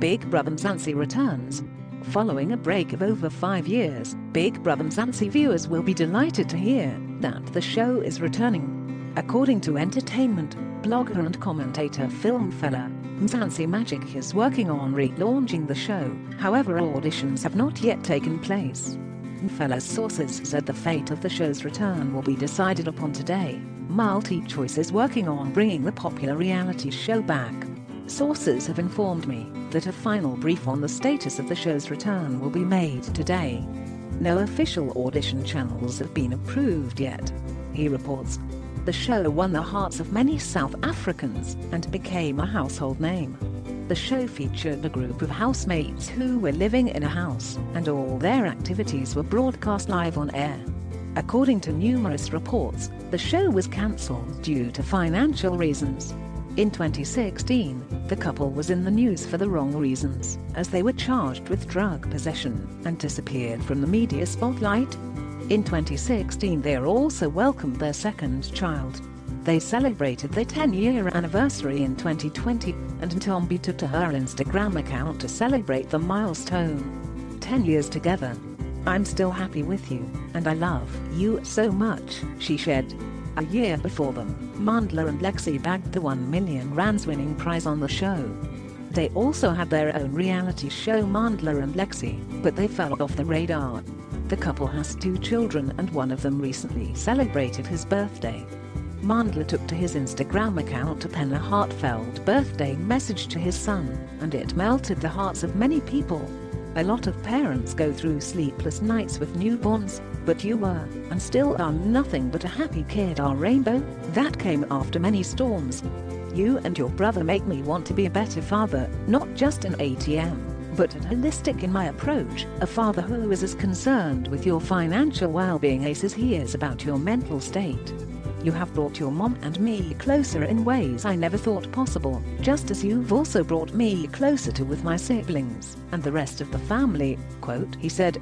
Big Brother Mzansi returns. Following a break of over 5 years, Big Brother Mzansi viewers will be delighted to hear that the show is returning. According to entertainment blogger and commentator Phil Mphela, Mzansi Magic is working on relaunching the show, however auditions have not yet taken place. Mphela's sources said the fate of the show's return will be decided upon today. MultiChoice is working on bringing the popular reality show back. Sources have informed me that a final brief on the status of the show's return will be made today. No official audition channels have been approved yet. He reports. The show won the hearts of many South Africans and became a household name. The show featured a group of housemates who were living in a house, and all their activities were broadcast live on air. According to numerous reports, the show was cancelled due to financial reasons. In 2016, the couple was in the news for the wrong reasons, as they were charged with drug possession and disappeared from the media spotlight. In 2016, they also welcomed their second child. They celebrated their 10-year anniversary in 2020, and Ntombi took to her Instagram account to celebrate the milestone. 10 years together. I'm still happy with you, and I love you so much, she shared. A year before them, Mandla and Lexi bagged the R1 million winning prize on the show. They also had their own reality show Mandla and Lexi, but they fell off the radar. The couple has 2 children and one of them recently celebrated his birthday. Mandla took to his Instagram account to pen a heartfelt birthday message to his son, and it melted the hearts of many people. A lot of parents go through sleepless nights with newborns, but you were, and still are, nothing but a happy kid. Our rainbow, that came after many storms. You and your brother make me want to be a better father, not just an ATM, but holistic in my approach, a father who is as concerned with your financial well-being as he is about your mental state. You have brought your mom and me closer in ways I never thought possible, just as you've also brought me closer to with my siblings and the rest of the family, quote, he said.